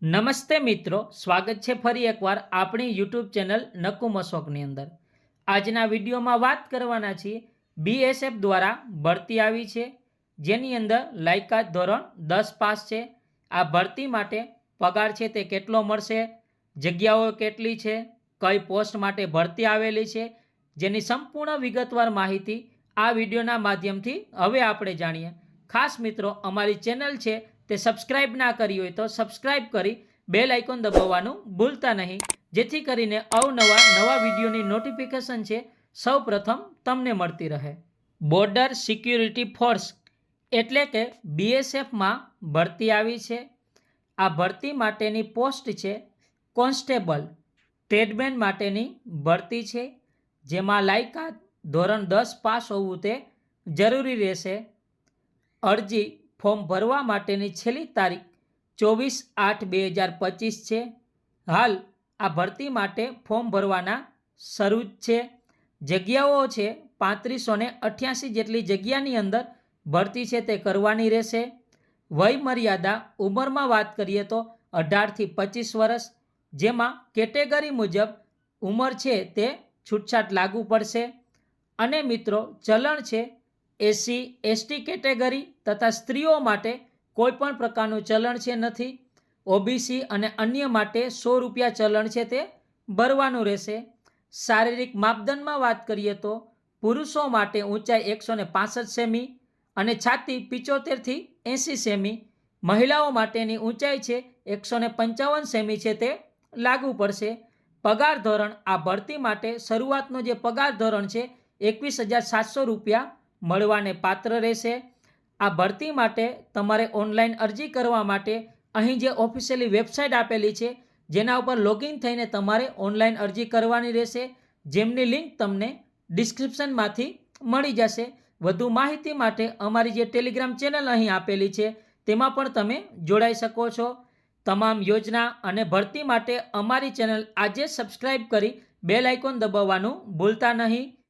નમસ્તે મિત્રો, સ્વાગત છે ફરી એકવાર આપણી યુટ્યુબ ચેનલ નકુમ અશોકની અંદર. આજના વિડીયોમાં વાત કરવાના છીએ બીએસએફ દ્વારા ભરતી આવી છે, જેની અંદર લાયકાત ધોરણ 10 પાસ છે. આ ભરતી માટે પગાર છે તે કેટલો મળશે, જગ્યાઓ કેટલી છે, કઈ પોસ્ટ માટે ભરતી આવેલી છે, જેની સંપૂર્ણ વિગતવાર માહિતી આ વિડીયોના માધ્યમથી હવે આપણે જાણીએ. ખાસ મિત્રો, અમારી ચેનલ છે તે સબસ્ક્રાઇબ ના કરી હોય તો સબસ્ક્રાઇબ કરી બેલ આઇકોન દબાવવાનું ભૂલતા નહીં, જેથી કરીને નવા વિડીયોની નોટિફિકેશન છે સૌ પ્રથમ તમને મળતી રહે. બોર્ડર સિક્યુરિટી ફોર્સ એટલે કે બીએસએફમાં ભરતી આવી છે. આ ભરતી માટેની પોસ્ટ છે કોન્સ્ટેબલ ટ્રેડમેન માટેની ભરતી છે, જેમાં લાયકાત ધોરણ 10 પાસ હોવું તે જરૂરી રહેશે. અરજી ફોર્મ ભરવા માટેની છેલ્લી તારીખ 24/8/2025 છે. હાલ આ ભરતી માટે ફોર્મ ભરવાના શરૂ જ છે. જગ્યાઓ છે 3588 જેટલી જગ્યાની અંદર ભરતી છે તે કરવાની રહેશે. વય મર્યાદા ઉંમરમાં વાત કરીએ તો 18 થી 25 વર્ષ, જેમાં કેટેગરી મુજબ ઉંમર છે તે છૂટછાટ લાગુ પડશે. અને મિત્રો, ચલણ છે એસસી એસટી કેટેગરી તથા સ્ત્રીઓ માટે કોઈ પણ પ્રકારનું ચલણ છે નથી. ઓબીસી અને અન્ય માટે 100 રૂપિયા ચલણ છે તે ભરવાનું રહેશે. શારીરિક માપદંડમાં વાત કરીએ તો પુરુષો માટે ઊંચાઈ 165 સેમી અને છાતી 75 થી 80 સેમી, મહિલાઓ માટેની ઊંચાઈ છે 155 સેમી છે તે લાગુ પડશે. પગાર ધોરણ આ ભરતી માટે શરૂઆતનો જે પગાર ધોરણ છે 21,700 રૂપિયા મળવાને પાત્ર રહેશે. આ ભરતી માટે તમારે ઓનલાઈન અરજી કરવા માટે અહીં જે ઓફિશિયલી વેબસાઇટ આપેલી છે જેના ઉપર લોગિન થઈને તમારે ઓનલાઈન અરજી કરવાની રહેશે, જેમની લિંક તમને ડિસ્ક્રિપ્શનમાંથી મળી જશે. વધુ માહિતી માટે અમારી જે ટેલિગ્રામ ચેનલ અહીં આપેલી છે તેમાં પણ તમે જોડાઈ શકો છો. તમામ યોજના અને ભરતી માટે અમારી ચેનલ આજે સબસ્ક્રાઇબ કરી બેલ આઇકોન દબાવવાનું ભૂલતા નહીં.